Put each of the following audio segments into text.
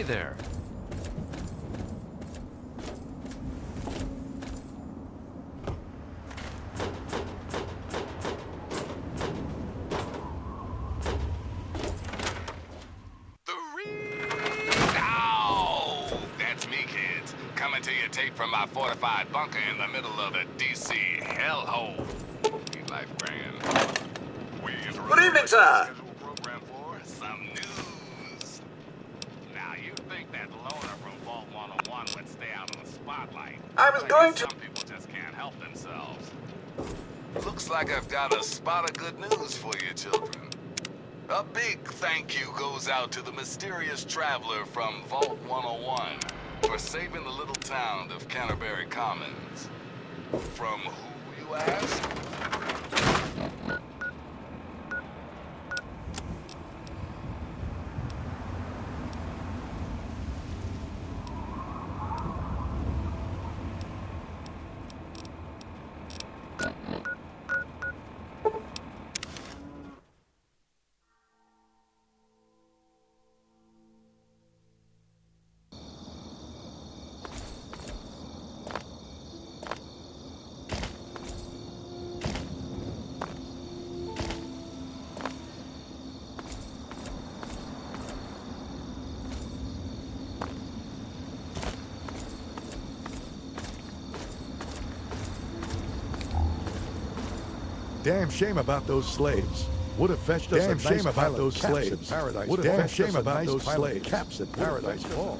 Hey there. That's me, kids. Coming to you tape from my fortified bunker in the middle of the DC hellhole. Keep life grand. Good evening, sir. Program for some news. Now, you think that loner from Vault 101 would stay out in the spotlight. I was going to... Some people just can't help themselves. Looks like I've got a spot of good news for you, children. A big thank you goes out to the mysterious traveler from Vault 101 for saving the little town of Canterbury Commons. From who, you ask? Damn shame about those slaves. Would have fetched us a nice pile of caps at Paradise. Damn shame about those slaves. Caps at Paradise Falls.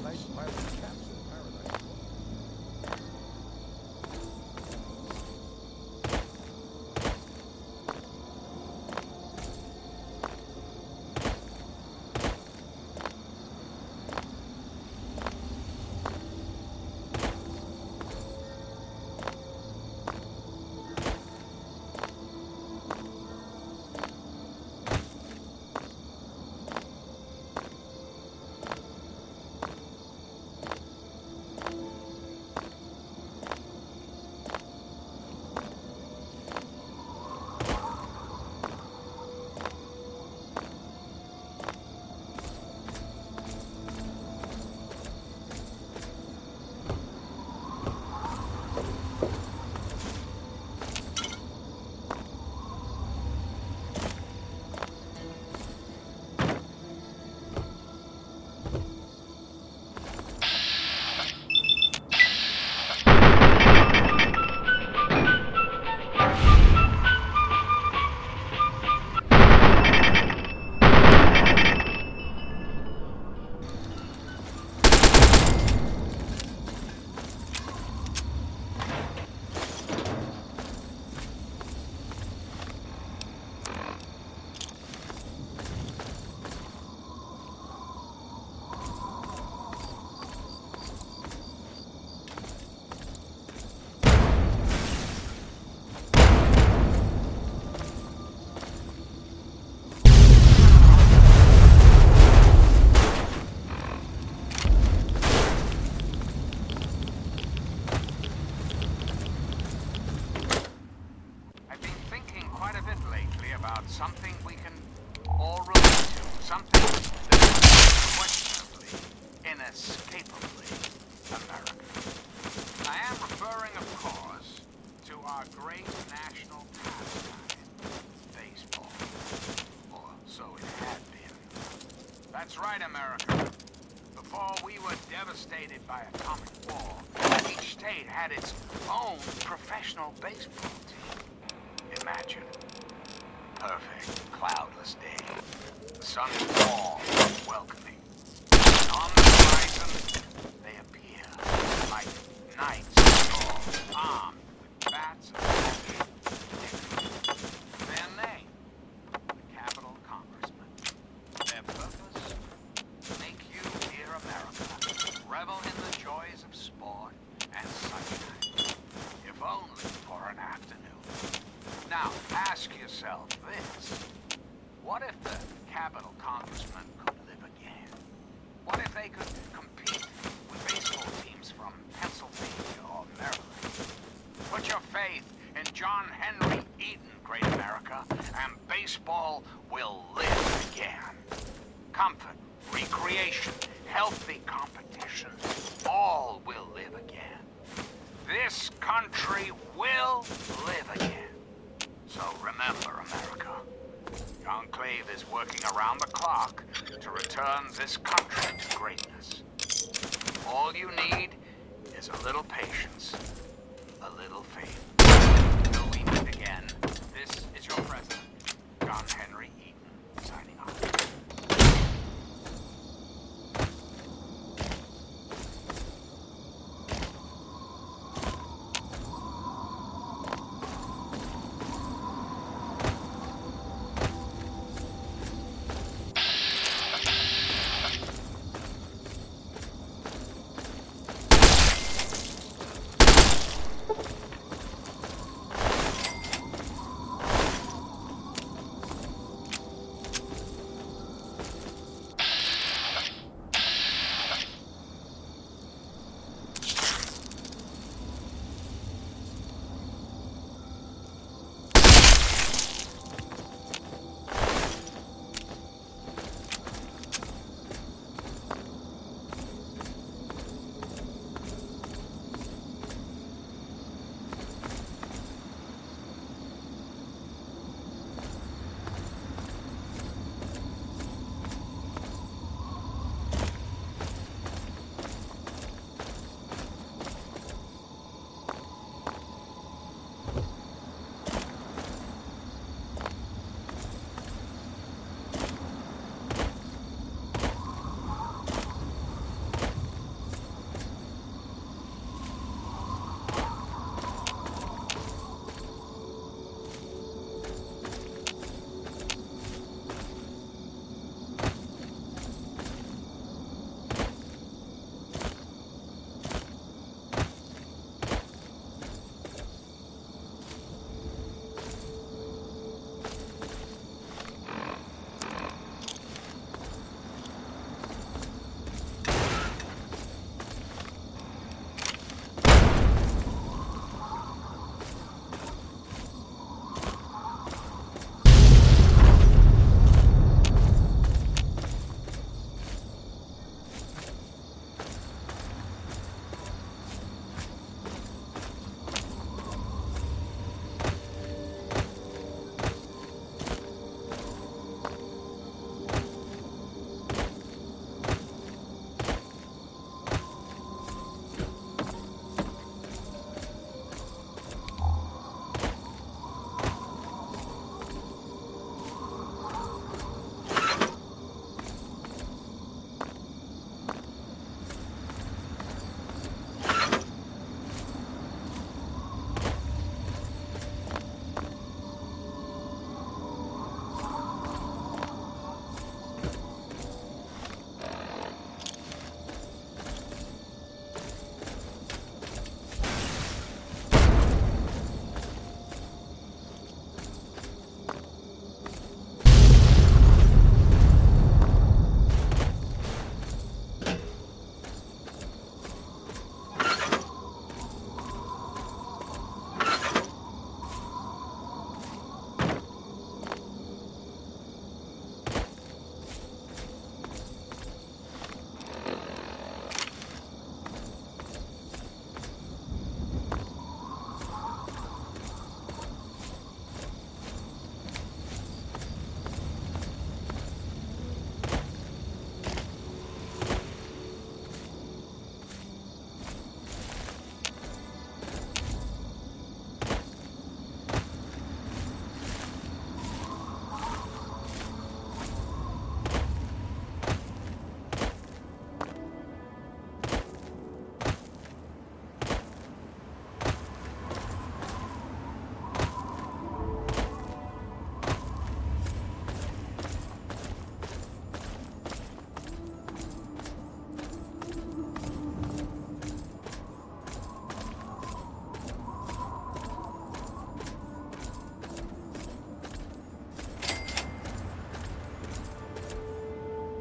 Something we can all relate to. Something that is questionably, inescapably American. I am referring, of course, to our great national pastime, baseball. Or so it had been. That's right, America. Before we were devastated by a common war, each state had its own professional baseball team. Imagine. Perfect, cloudless day. The sun is warm, welcoming. And on the horizon, they appear like knights of armed with bats and torches. Their name, the Capitol Congressman. Their purpose, make you, dear America, revel in the joys of sport and sunshine. If only for an afternoon. Now, ask yourself this. What if the Capitol Congressman could live again? What if they could compete with baseball teams from Pennsylvania or Maryland? Put your faith in John Henry Eaton, great America, and baseball will live again. Comfort, recreation, healthy competition, all will live again. This country will live again. So remember, America, the Enclave is working around the clock to return this country to greatness. All you need is a little patience, a little faith. Till we meet again, this is your president, John Henry Eaton, signing off.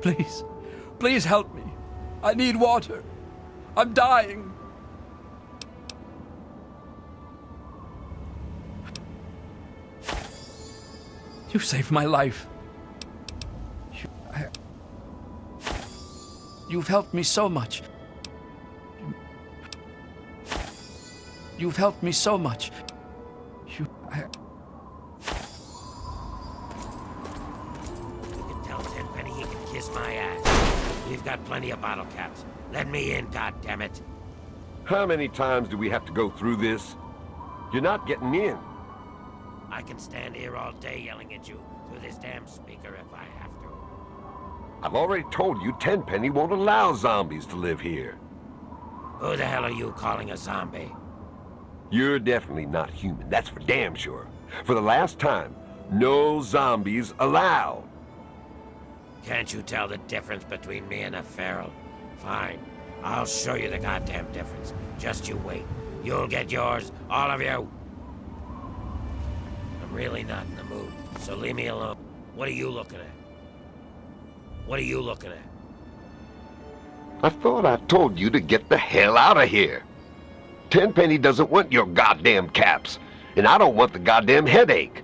Please, please help me. I need water. I'm dying. You saved my life. You've helped me so much. You've helped me so much. You can tell Tenpenny he can kiss my ass. We've got plenty of bottle caps. Let me in, goddammit. How many times do we have to go through this? You're not getting in. I can stand here all day yelling at you through this damn speaker if I have to. I've already told you Tenpenny won't allow zombies to live here. Who the hell are you calling a zombie? You're definitely not human, that's for damn sure. For the last time, no zombies allowed. Can't you tell the difference between me and a feral? Fine. I'll show you the goddamn difference. Just you wait. You'll get yours, all of you. I'm really not in the mood, so leave me alone. What are you looking at? What are you looking at? I thought I told you to get the hell out of here. Tenpenny doesn't want your goddamn caps, and I don't want the goddamn headache.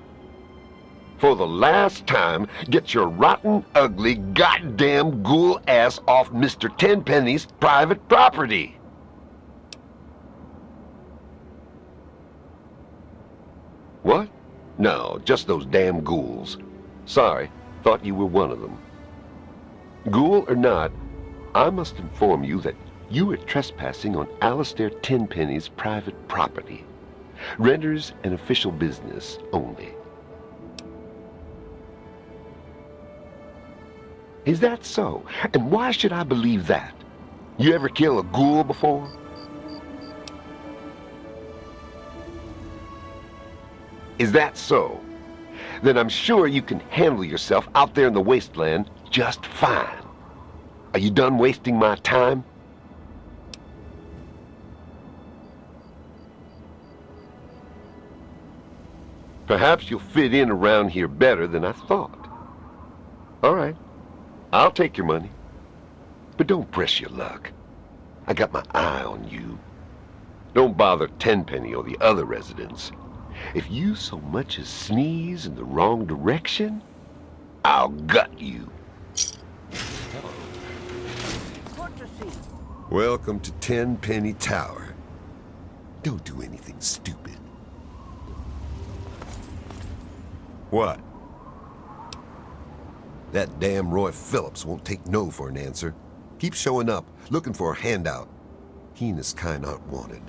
For the last time, get your rotten, ugly, goddamn ghoul ass off Mr. Tenpenny's private property. What? No, just those damn ghouls. Sorry, thought you were one of them. Ghoul or not, I must inform you that you are trespassing on Alistair Tenpenny's private property. Renders an official business only. Is that so? And why should I believe that? You ever kill a ghoul before? Is that so? Then I'm sure you can handle yourself out there in the wasteland just fine. Are you done wasting my time? Perhaps you'll fit in around here better than I thought. All right, I'll take your money. But don't press your luck. I got my eye on you. Don't bother Tenpenny or the other residents. If you so much as sneeze in the wrong direction, I'll gut you. Welcome to Tenpenny Tower. Don't do anything stupid. What? That damn Roy Phillips won't take no for an answer. Keep showing up, looking for a handout. He and his kind aren't wanted.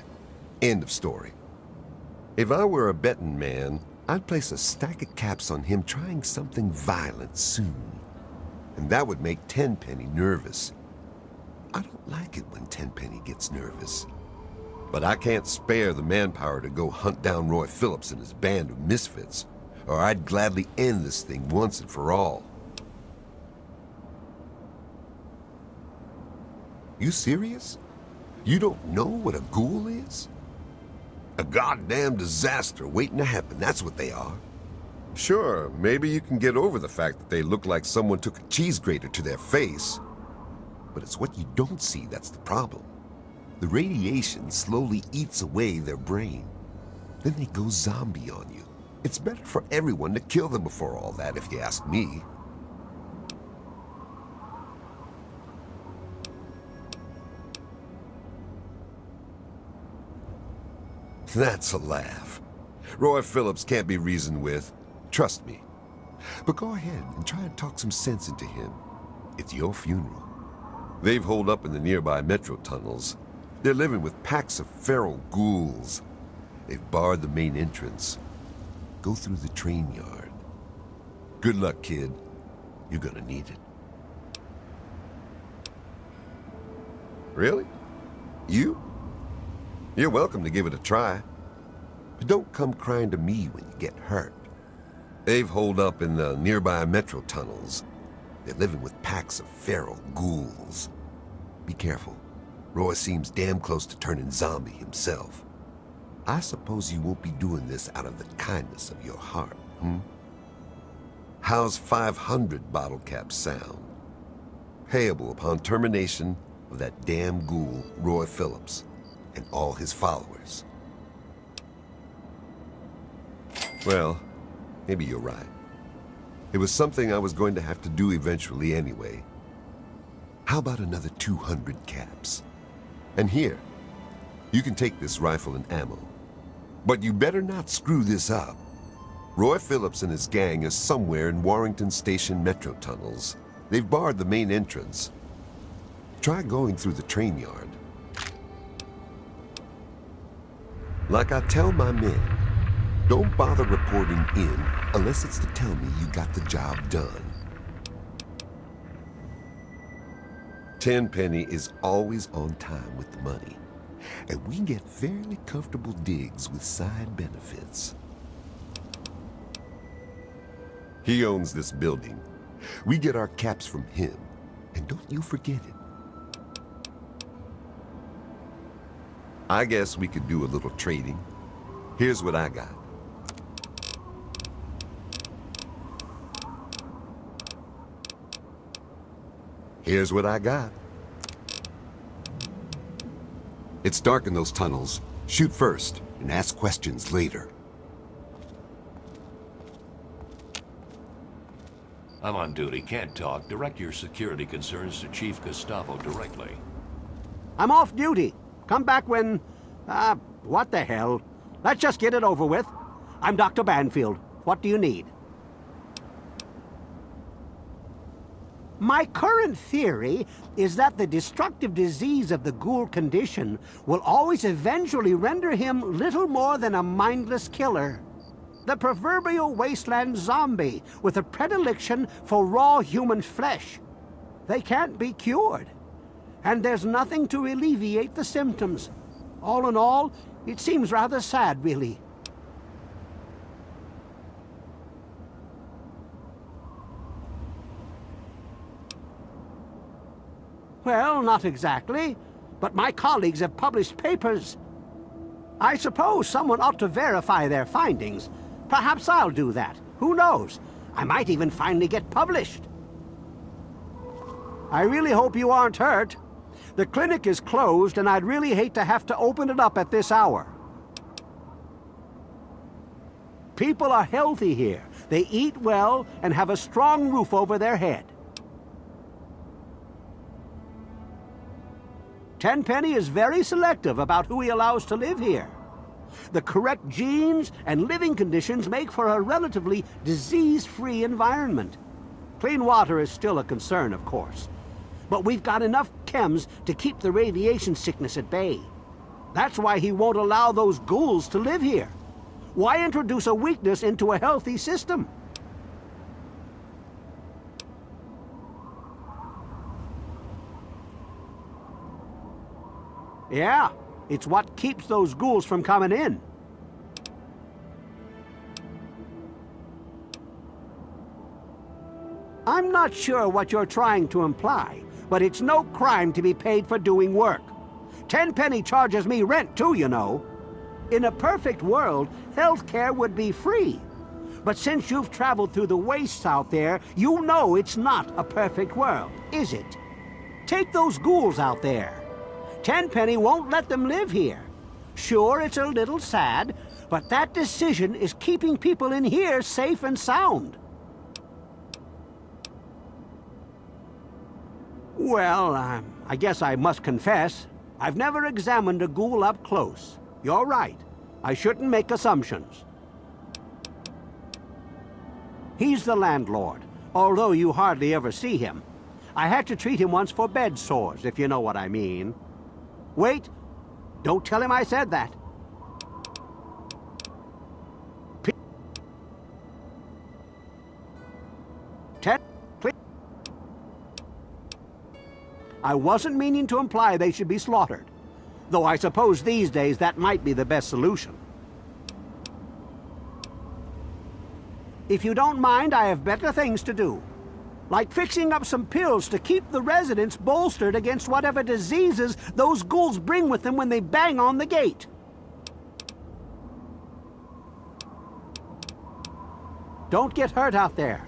End of story. If I were a betting man, I'd place a stack of caps on him trying something violent soon. And that would make Tenpenny nervous. I don't like it when Tenpenny gets nervous. But I can't spare the manpower to go hunt down Roy Phillips and his band of misfits, or I'd gladly end this thing once and for all. You serious? You don't know what a ghoul is? A goddamn disaster waiting to happen, that's what they are. Sure, maybe you can get over the fact that they look like someone took a cheese grater to their face. But it's what you don't see that's the problem. The radiation slowly eats away their brain. Then they go zombie on you. It's better for everyone to kill them before all that, if you ask me. That's a laugh. Roy Phillips can't be reasoned with. Trust me. But go ahead and try and talk some sense into him. It's your funeral. They've holed up in the nearby metro tunnels. They're living with packs of feral ghouls. They've barred the main entrance. Go through the train yard. Good luck, kid. You're gonna need it. Really? You? You're welcome to give it a try. But don't come crying to me when you get hurt. They've holed up in the nearby metro tunnels. They're living with packs of feral ghouls. Be careful. Roy seems damn close to turning zombie himself. I suppose you won't be doing this out of the kindness of your heart, How's 500 bottle caps sound? Payable upon termination of that damn ghoul, Roy Phillips, and all his followers. Well, maybe you're right. It was something I was going to have to do eventually anyway. How about another 200 caps? And here, you can take this rifle and ammo. But you better not screw this up. Roy Phillips and his gang are somewhere in Warrington Station metro tunnels. They've barred the main entrance. Try going through the train yard. Like I tell my men, don't bother reporting in unless it's to tell me you got the job done. Tenpenny is always on time with the money, and we get fairly comfortable digs with side benefits. He owns this building. We get our caps from him, and don't you forget it. I guess we could do a little trading. Here's what I got. Here's what I got. It's dark in those tunnels. Shoot first and ask questions later. I'm on duty, can't talk. Direct your security concerns to Chief Gustavo directly. I'm off duty. Come back when... what the hell? Let's just get it over with. I'm Dr. Banfield. What do you need? My current theory is that the destructive disease of the ghoul condition will always eventually render him little more than a mindless killer. The proverbial wasteland zombie with a predilection for raw human flesh. They can't be cured. And there's nothing to alleviate the symptoms. All in all, it seems rather sad, really. Well, not exactly, but my colleagues have published papers. I suppose someone ought to verify their findings. Perhaps I'll do that. Who knows? I might even finally get published. I really hope you aren't hurt. The clinic is closed, and I'd really hate to have to open it up at this hour. People are healthy here. They eat well and have a strong roof over their head. Tenpenny is very selective about who he allows to live here. The correct genes and living conditions make for a relatively disease-free environment. Clean water is still a concern, of course. But we've got enough chems to keep the radiation sickness at bay. That's why he won't allow those ghouls to live here. Why introduce a weakness into a healthy system? Yeah, it's what keeps those ghouls from coming in. I'm not sure what you're trying to imply, but it's no crime to be paid for doing work. Tenpenny charges me rent too, you know. In a perfect world, healthcare would be free. But since you've traveled through the wastes out there, you know it's not a perfect world, is it? Take those ghouls out there. Tenpenny won't let them live here. Sure, it's a little sad, but that decision is keeping people in here safe and sound. Well, I guess I must confess, I've never examined a ghoul up close. You're right. I shouldn't make assumptions. He's the landlord, although you hardly ever see him. I had to treat him once for bed sores, if you know what I mean. Wait, don't tell him I said that. Ted, please. I wasn't meaning to imply they should be slaughtered, though I suppose these days that might be the best solution. If you don't mind, I have better things to do. Like fixing up some pills to keep the residents bolstered against whatever diseases those ghouls bring with them when they bang on the gate. Don't get hurt out there.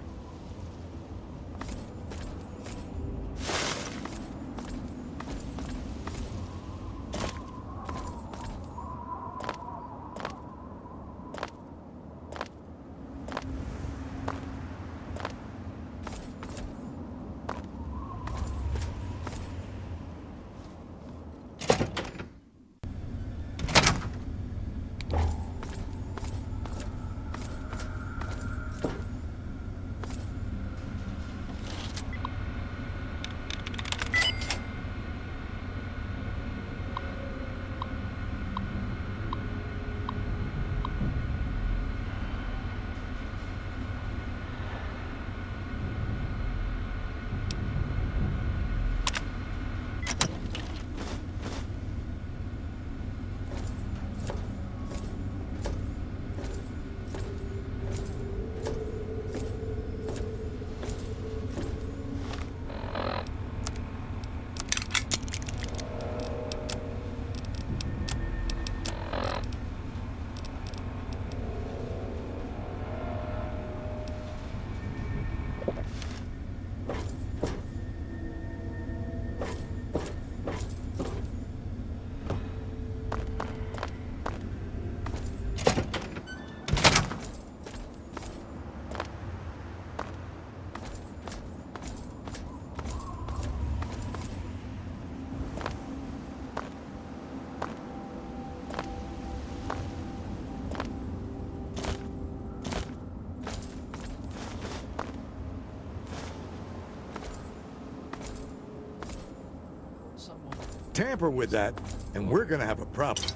Tamper with that, and we're gonna have a problem.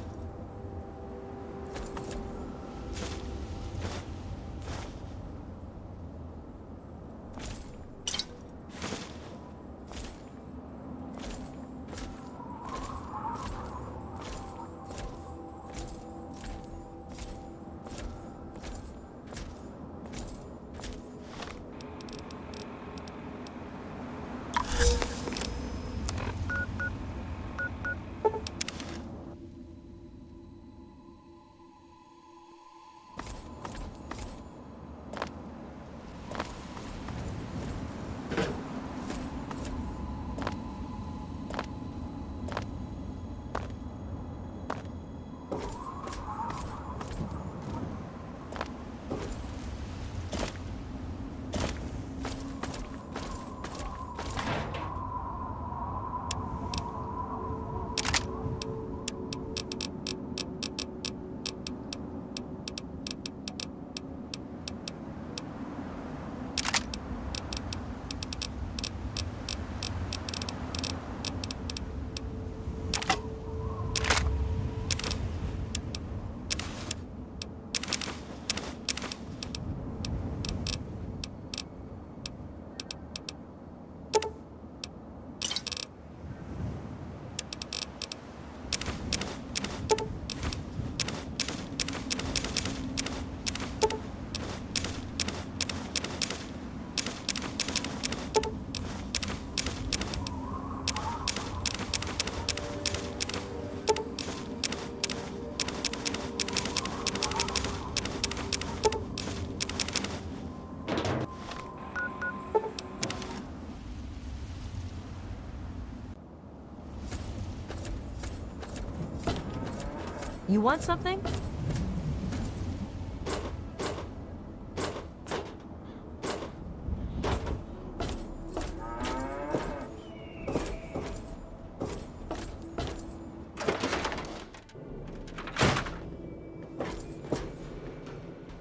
You want something?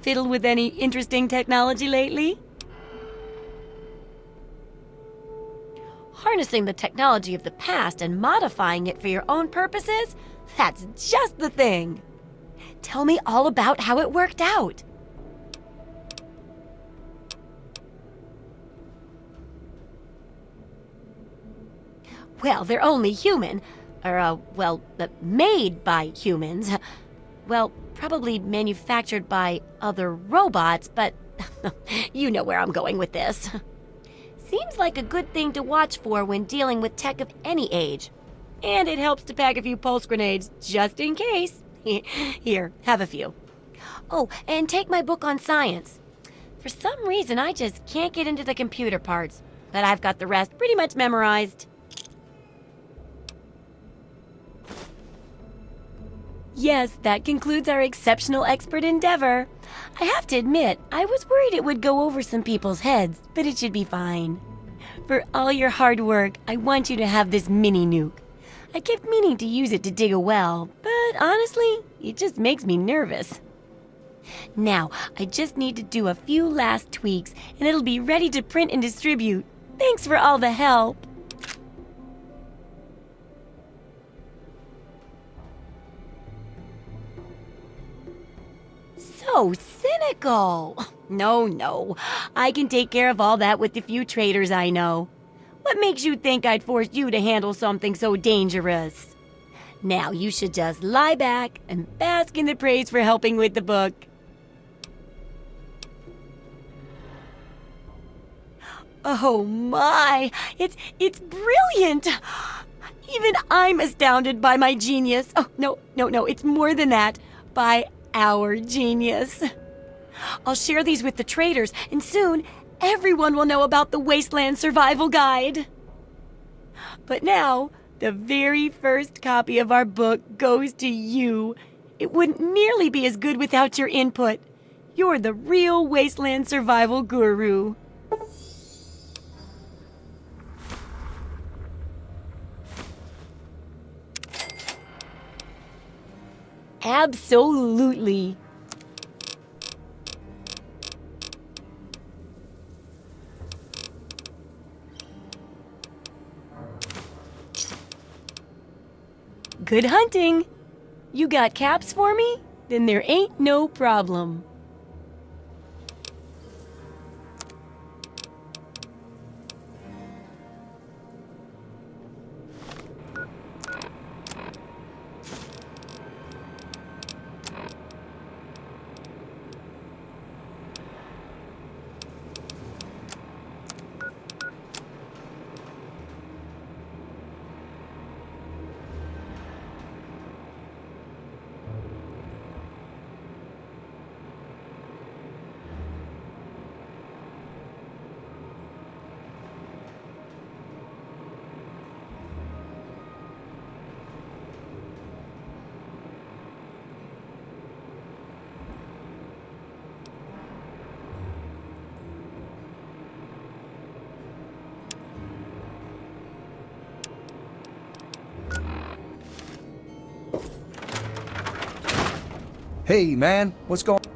Fiddled with any interesting technology lately? Harnessing the technology of the past and modifying it for your own purposes? That's just the thing. Tell me all about how it worked out. Well, they're only human. Made by humans. Well, probably manufactured by other robots, but you know where I'm going with this. Seems like a good thing to watch for when dealing with tech of any age. And it helps to pack a few pulse grenades, just in case. Here, have a few. Oh, and take my book on science. For some reason, I just can't get into the computer parts, but I've got the rest pretty much memorized. Yes, that concludes our exceptional expert endeavor. I have to admit, I was worried it would go over some people's heads, but it should be fine. For all your hard work, I want you to have this mini nuke. I kept meaning to use it to dig a well, but honestly, it just makes me nervous. Now, I just need to do a few last tweaks, and it'll be ready to print and distribute. Thanks for all the help. So cynical. No. I can take care of all that with the few traders I know. What makes you think I'd force you to handle something so dangerous? Now you should just lie back and bask in the praise for helping with the book. Oh my, it's brilliant. Even I'm astounded by my genius. Oh, no, it's more than that. By our genius. I'll share these with the traders, and soon everyone will know about the Wasteland Survival Guide. But now, the very first copy of our book goes to you. It wouldn't nearly be as good without your input. You're the real Wasteland Survival Guru. Absolutely. Good hunting. You got caps for me? Then there ain't no problem. Hey, man, what's going on?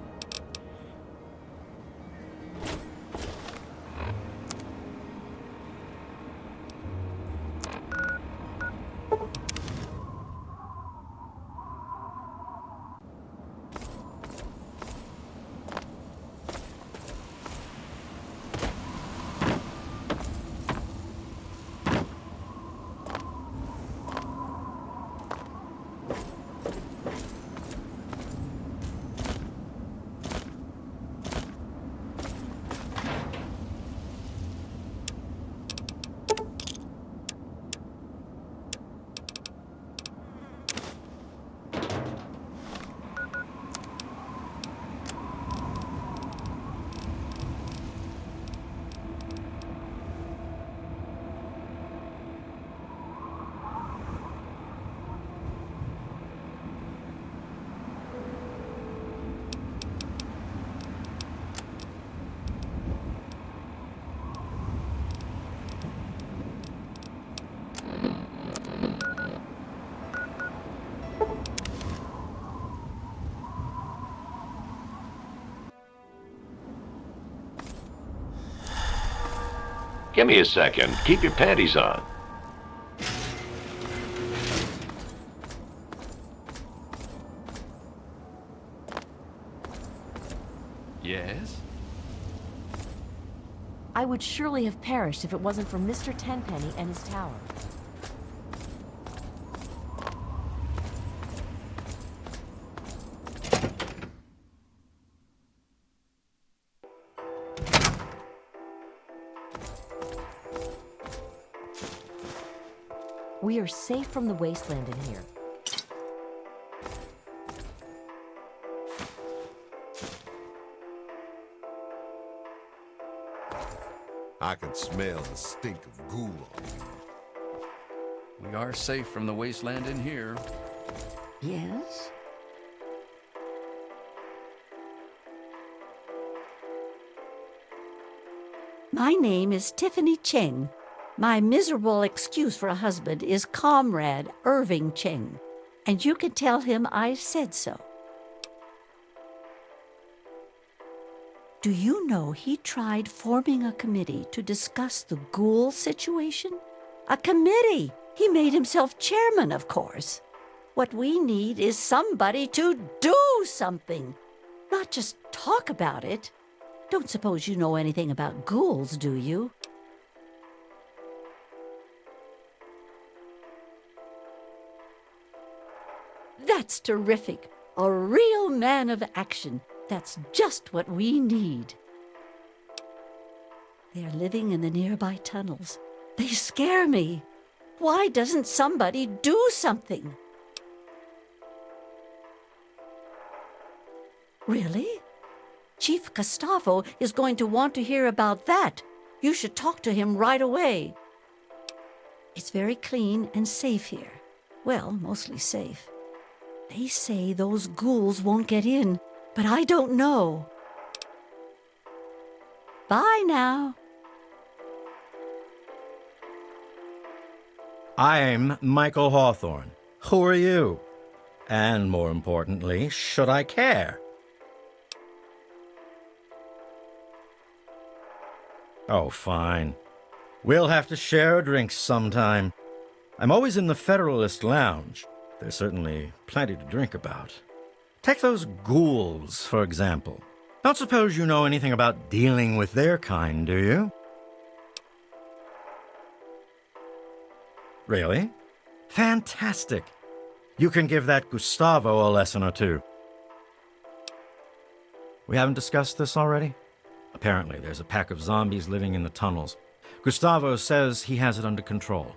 Give me a second. Keep your panties on. Yes? I would surely have perished if it wasn't for Mr. Tenpenny and his tower. We are safe from the wasteland in here. I can smell the stink of ghoul on you. We are safe from the wasteland in here. Yes? My name is Tiffany Cheng. My miserable excuse for a husband is Comrade Irving Cheng, and you can tell him I said so. Do you know he tried forming a committee to discuss the ghoul situation? A committee! He made himself chairman, of course. What we need is somebody to do something, not just talk about it. Don't suppose you know anything about ghouls, do you? That's terrific. A real man of action. That's just what we need. They're living in the nearby tunnels. They scare me. Why doesn't somebody do something? Really? Chief Gustavo is going to want to hear about that. You should talk to him right away. It's very clean and safe here. Well, mostly safe. They say those ghouls won't get in, but I don't know. Bye now. I'm Michael Hawthorne. Who are you? And more importantly, should I care? Oh, fine. We'll have to share a drink sometime. I'm always in the Federalist Lounge. There's certainly plenty to drink about. Take those ghouls, for example. Don't suppose you know anything about dealing with their kind, do you? Really? Fantastic. You can give that Gustavo a lesson or two. We haven't discussed this already? Apparently, there's a pack of zombies living in the tunnels. Gustavo says he has it under control.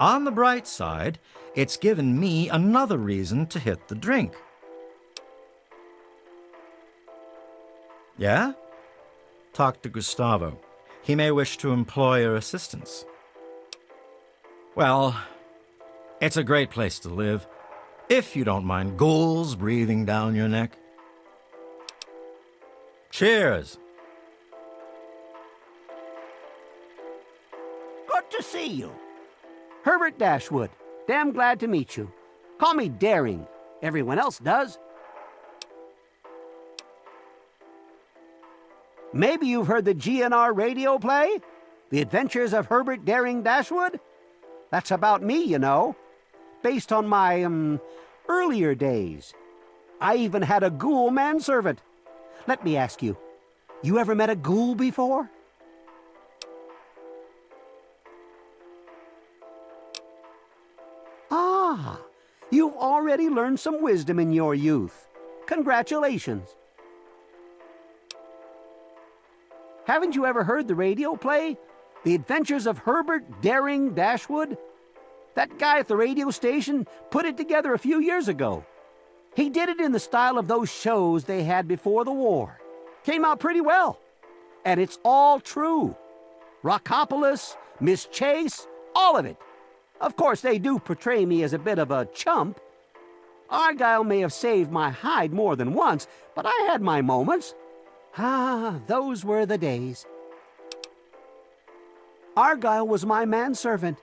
On the bright side, it's given me another reason to hit the drink. Yeah? Talk to Gustavo. He may wish to employ your assistance. Well, it's a great place to live, if you don't mind ghouls breathing down your neck. Cheers! Good to see you. Herbert Dashwood. Damn glad to meet you. Call me Daring. Everyone else does. Maybe you've heard the GNR radio play? The Adventures of Herbert Daring Dashwood? That's about me, you know. Based on my, earlier days. I even had a ghoul manservant. Let me ask you, you ever met a ghoul before? Ah, you've already learned some wisdom in your youth. Congratulations. Haven't you ever heard the radio play? The Adventures of Herbert Daring Dashwood? That guy at the radio station put it together a few years ago. He did it in the style of those shows they had before the war. Came out pretty well. And it's all true. Rockopolis, Miss Chase, all of it. Of course, they do portray me as a bit of a chump. Argyle may have saved my hide more than once, but I had my moments. Ah, those were the days. Argyle was my manservant.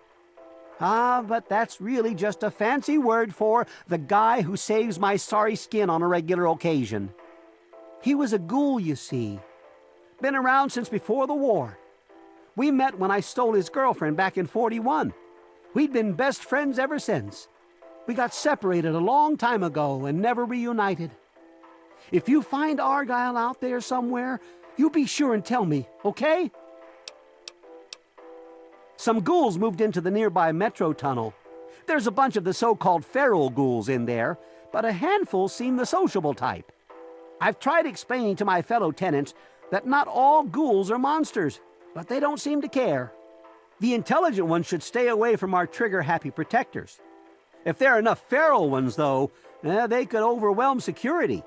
Ah, but that's really just a fancy word for the guy who saves my sorry skin on a regular occasion. He was a ghoul, you see. Been around since before the war. We met when I stole his girlfriend back in '41. We'd been best friends ever since. We got separated a long time ago and never reunited. If you find Argyle out there somewhere, you be sure and tell me, okay? Some ghouls moved into the nearby metro tunnel. There's a bunch of the so-called feral ghouls in there, but a handful seem the sociable type. I've tried explaining to my fellow tenants that not all ghouls are monsters, but they don't seem to care. The intelligent ones should stay away from our trigger-happy protectors. If there are enough feral ones, though, they could overwhelm security.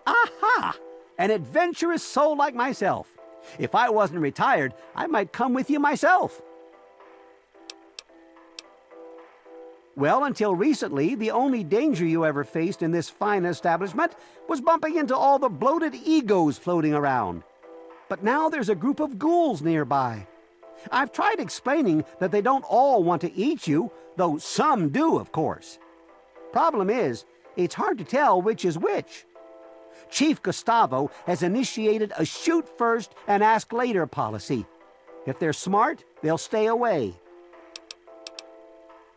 Aha! An adventurous soul like myself. If I wasn't retired, I might come with you myself. Well, until recently, the only danger you ever faced in this fine establishment was bumping into all the bloated egos floating around. But now there's a group of ghouls nearby. I've tried explaining that they don't all want to eat you, though some do, of course. Problem is, it's hard to tell which is which. Chief Gustavo has initiated a shoot first and ask later policy. If they're smart, they'll stay away.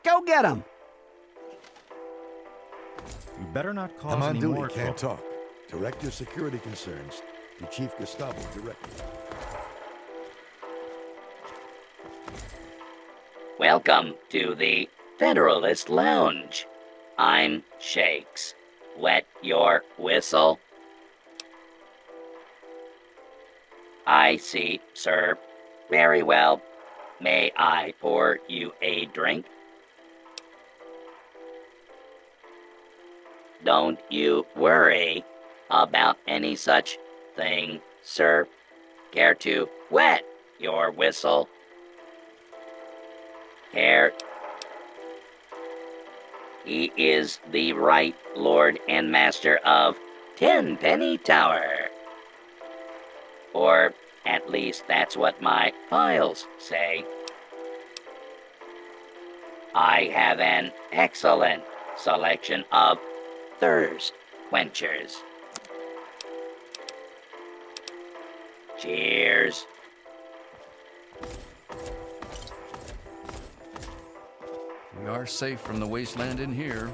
Go get them! You better not cause I'm on any duty, more can't trouble. talk. Direct your security concerns to Chief Gustavo directly. Welcome to the Federalist Lounge. I'm Shakes. Wet your whistle? I see, sir. Very well. May I pour you a drink? Don't you worry about any such thing, sir. Care to wet your whistle? Care? He is the right Lord and Master of Tenpenny Tower. Or at least that's what my files say. I have an excellent selection of thirst quenchers. Cheers. We are safe from the wasteland in here.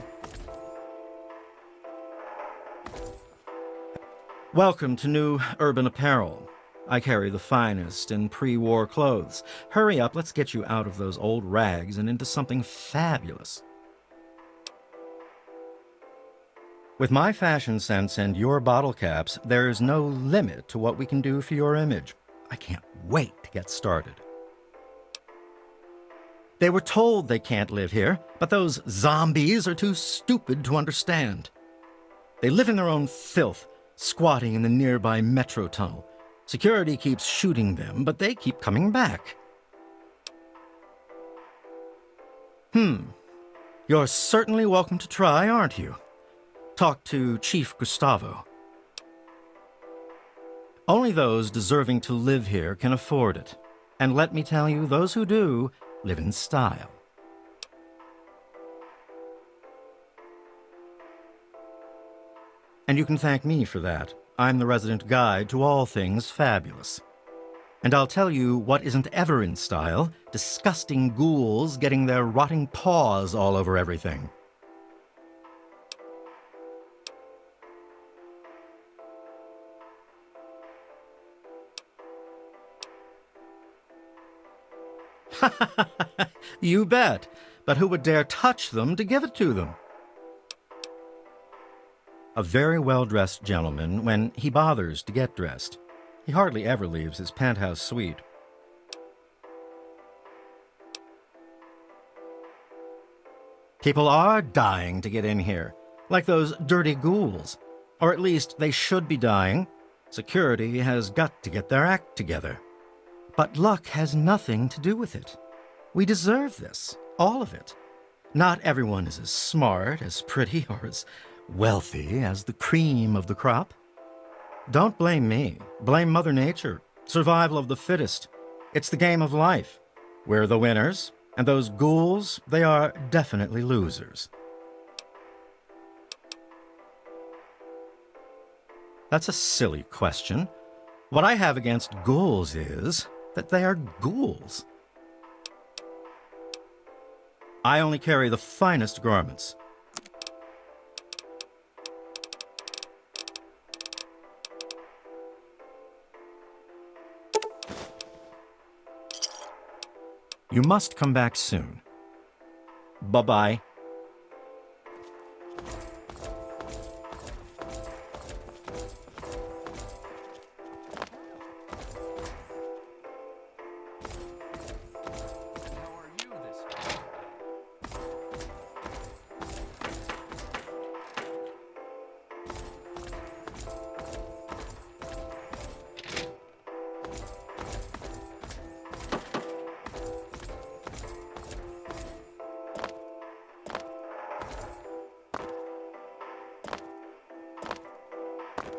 Welcome to New Urban Apparel. I carry the finest in pre-war clothes. Hurry up, let's get you out of those old rags and into something fabulous. With my fashion sense and your bottle caps, there's no limit to what we can do for your image. I can't wait to get started. They were told they can't live here, but those zombies are too stupid to understand. They live in their own filth, squatting in the nearby metro tunnel. Security keeps shooting them, but they keep coming back. You're certainly welcome to try, aren't you? Talk to Chief Gustavo. Only those deserving to live here can afford it. And let me tell you, those who do live in style. And you can thank me for that. I'm the resident guide to all things fabulous. And I'll tell you what isn't ever in style: disgusting ghouls getting their rotting paws all over everything. You bet. But who would dare touch them to give it to them? A very well-dressed gentleman when he bothers to get dressed. He hardly ever leaves his penthouse suite. People are dying to get in here, like those dirty ghouls. Or at least they should be dying. Security has got to get their act together. But luck has nothing to do with it. We deserve this, all of it. Not everyone is as smart, as pretty, or as wealthy as the cream of the crop. Don't blame me. Blame Mother Nature. Survival of the fittest. It's the game of life. We're the winners, and those ghouls, they are definitely losers. That's a silly question. What I have against ghouls is that they are ghouls. I only carry the finest garments. You must come back soon. Bye-bye.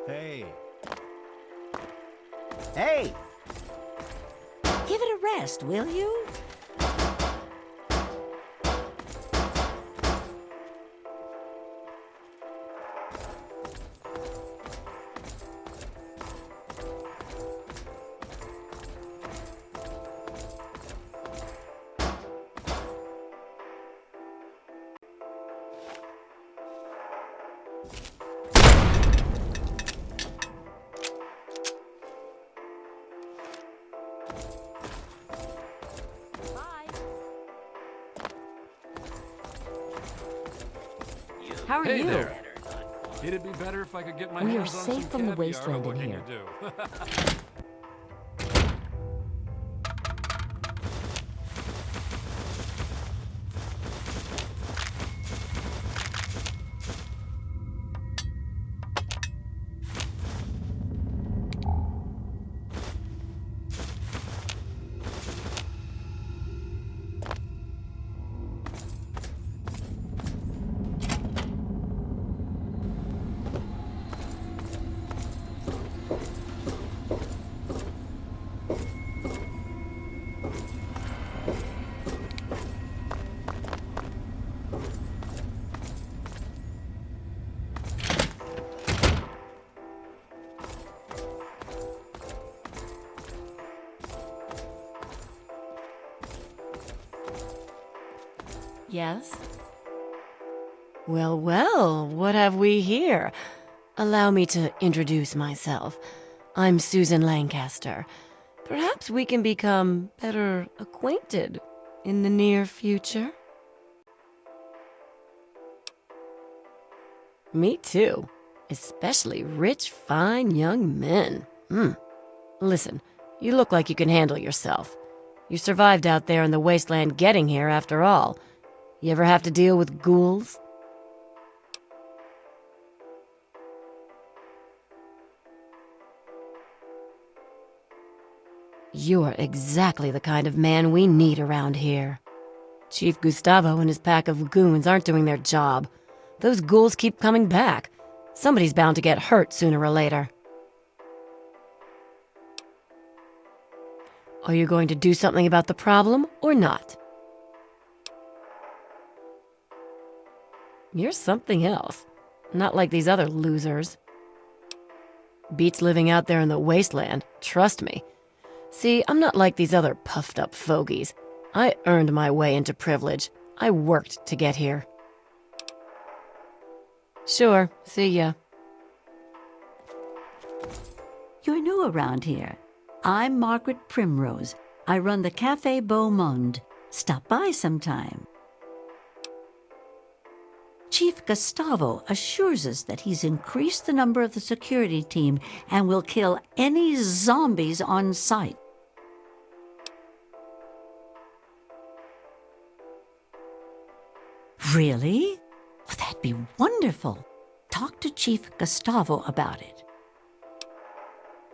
Hey. Hey! Give it a rest, will you? How are Hey you? there. It'd be better if I could get my We are hands on safe some from the caviar. wasteland What in can here. you do? Yes? Well, well, what have we here? Allow me to introduce myself. I'm Susan Lancaster. Perhaps we can become better acquainted in the near future. Me too. Especially rich, fine young men. Listen, you look like you can handle yourself. You survived out there in the wasteland getting here, after all. You ever have to deal with ghouls? You're exactly the kind of man we need around here. Chief Gustavo and his pack of goons aren't doing their job. Those ghouls keep coming back. Somebody's bound to get hurt sooner or later. Are you going to do something about the problem or not? You're something else. Not like these other losers. Beats living out there in the wasteland, trust me. See, I'm not like these other puffed-up fogies. I earned my way into privilege. I worked to get here. Sure, see ya. You're new around here. I'm Margaret Primrose. I run the Café Beau Monde. Stop by sometime. Chief Gustavo assures us that he's increased the number of the security team and will kill any zombies on sight. Really? Well, that'd be wonderful. Talk to Chief Gustavo about it.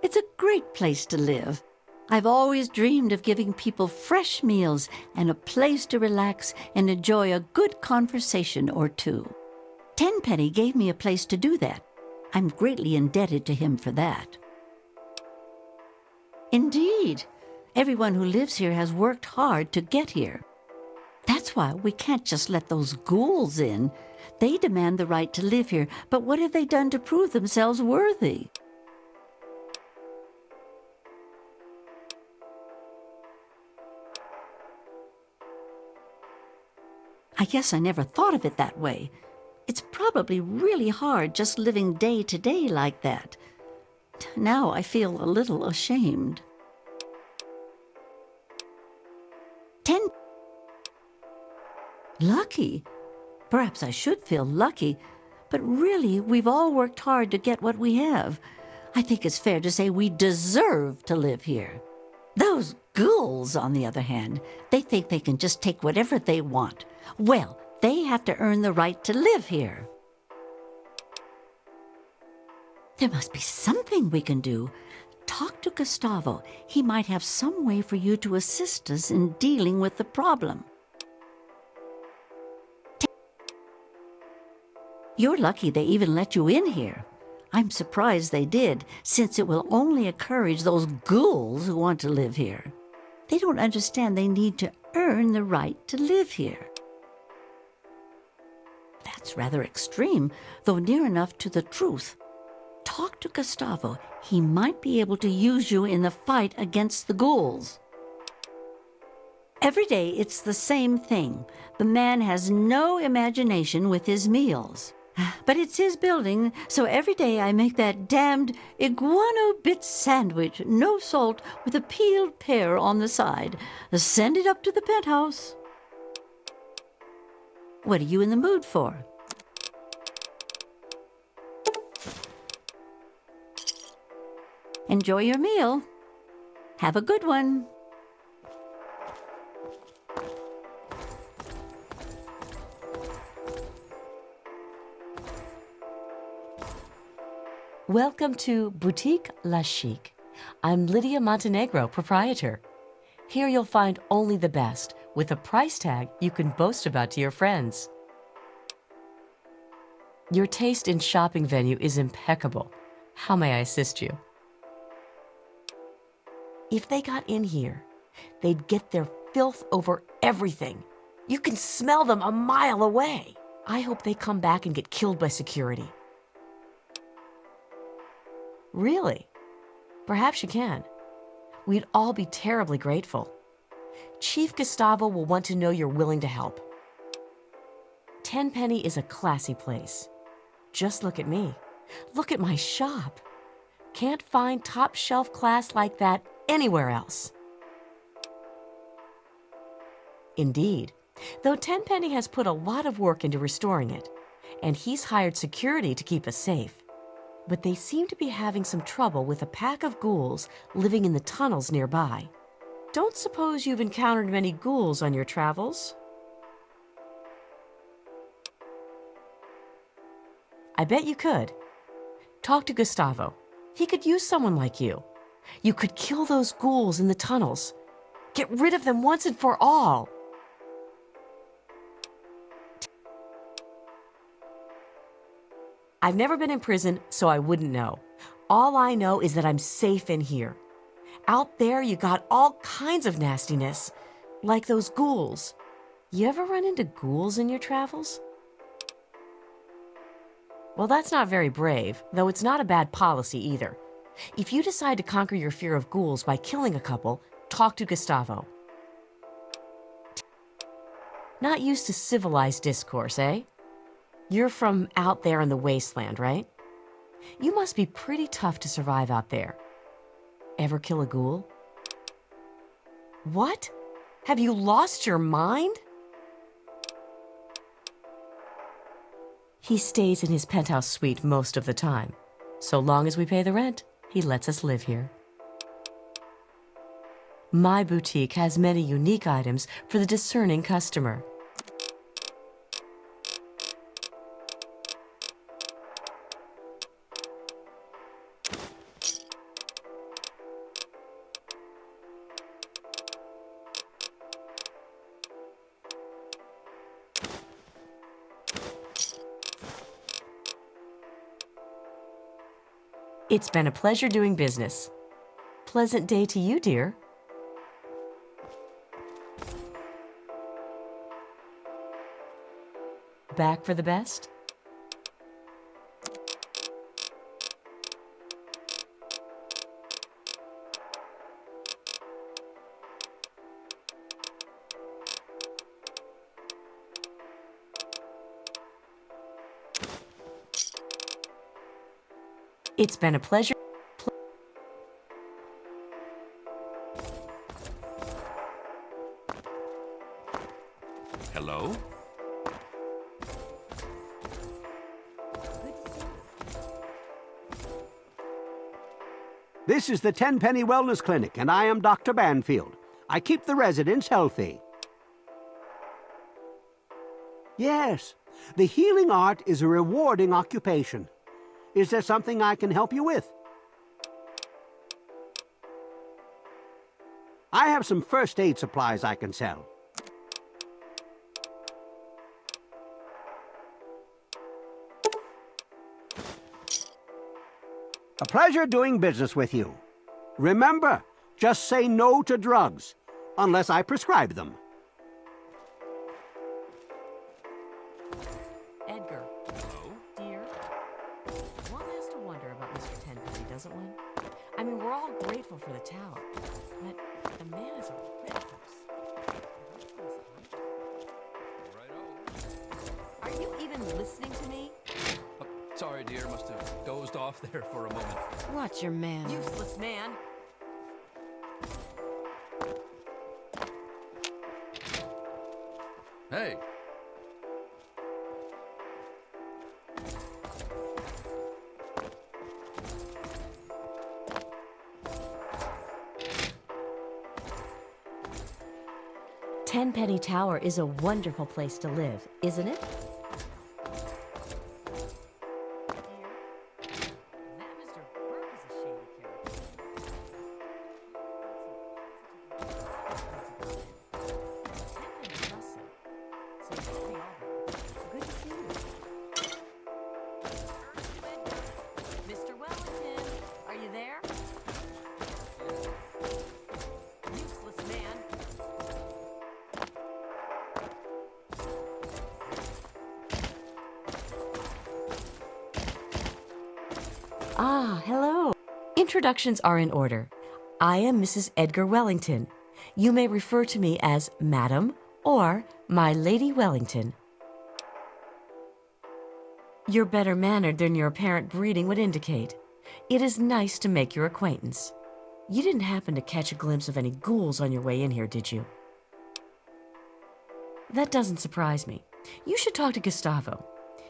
It's a great place to live. I've always dreamed of giving people fresh meals and a place to relax and enjoy a good conversation or two. Tenpenny gave me a place to do that. I'm greatly indebted to him for that. Indeed, everyone who lives here has worked hard to get here. That's why we can't just let those ghouls in. They demand the right to live here, but what have they done to prove themselves worthy? I guess I never thought of it that way. It's probably really hard just living day to day like that. Now I feel a little ashamed. Lucky? Perhaps I should feel lucky, but really we've all worked hard to get what we have. I think it's fair to say we deserve to live here. Those ghouls, on the other hand, they think they can just take whatever they want. Well, they have to earn the right to live here. There must be something we can do. Talk to Gustavo. He might have some way for you to assist us in dealing with the problem. You're lucky they even let you in here. I'm surprised they did, since it will only encourage those ghouls who want to live here. They don't understand they need to earn the right to live here. That's rather extreme, though near enough to the truth. Talk to Gustavo. He might be able to use you in the fight against the ghouls. Every day it's the same thing. The man has no imagination with his meals. But it's his building, so every day I make that damned iguana bit sandwich, no salt, with a peeled pear on the side. Send it up to the penthouse. What are you in the mood for? Enjoy your meal. Have a good one. Welcome to Boutique La Chic. I'm Lydia Montenegro, proprietor. Here you'll find only the best, with a price tag you can boast about to your friends. Your taste in shopping venue is impeccable. How may I assist you? If they got in here, they'd get their filth over everything. You can smell them a mile away. I hope they come back and get killed by security. Really? Perhaps you can. We'd all be terribly grateful. Chief Gustavo will want to know you're willing to help. Tenpenny is a classy place. Just look at me. Look at my shop. Can't find top shelf class like that anywhere else. Indeed, though Tenpenny has put a lot of work into restoring it, and he's hired security to keep us safe, but they seem to be having some trouble with a pack of ghouls living in the tunnels nearby. Don't suppose you've encountered many ghouls on your travels? I bet you could. Talk to Gustavo. He could use someone like you. You could kill those ghouls in the tunnels. Get rid of them once and for all. I've never been in prison, so I wouldn't know. All I know is that I'm safe in here. Out there, you got all kinds of nastiness, like those ghouls. You ever run into ghouls in your travels? Well, that's not very brave, though it's not a bad policy either. If you decide to conquer your fear of ghouls by killing a couple, talk to Gustavo. Not used to civilized discourse, eh? You're from out there in the wasteland, right? You must be pretty tough to survive out there. Ever kill a ghoul? What? Have you lost your mind? He stays in his penthouse suite most of the time. So long as we pay the rent, he lets us live here. My boutique has many unique items for the discerning customer. It's been a pleasure doing business. Pleasant day to you, dear. Back for the best? It's been a pleasure. Hello? This is the Tenpenny Wellness Clinic, and I am Dr. Banfield. I keep the residents healthy. Yes, the healing art is a rewarding occupation. Is there something I can help you with? I have some first aid supplies I can sell. A pleasure doing business with you. Remember, just say no to drugs, unless I prescribe them. Edgar. Hello? Dear. One has to wonder about Mr. Tenpenny, doesn't one? I mean, we're all grateful for the tower, but the man is a recluse. Are you even listening to me? Sorry, dear. Must have dozed off there for a moment. Watch your man. Useless man. Hey. Tenpenny Tower is a wonderful place to live, isn't it? Mr. Wellington, are you there? Useless man. Ah, hello. Introductions are in order. I am Mrs. Edgar Wellington. You may refer to me as Madam or My Lady Wellington. You're better mannered than your apparent breeding would indicate. It is nice to make your acquaintance. You didn't happen to catch a glimpse of any ghouls on your way in here, did you? That doesn't surprise me. You should talk to Gustavo.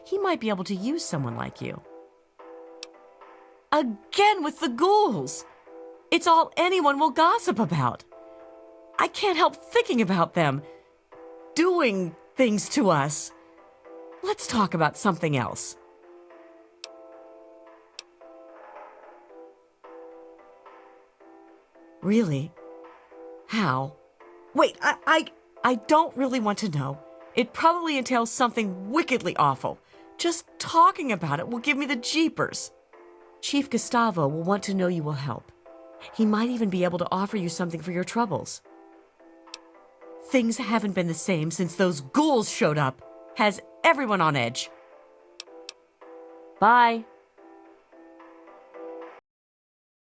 He might be able to use someone like you. Again with the ghouls! It's all anyone will gossip about. I can't help thinking about them doing things to us. Let's talk about something else. Really? How? Wait, I don't really want to know. It probably entails something wickedly awful. Just talking about it will give me the jeepers. Chief Gustavo will want to know you will help. He might even be able to offer you something for your troubles. Things haven't been the same since those ghouls showed up. Has everyone on edge. Bye.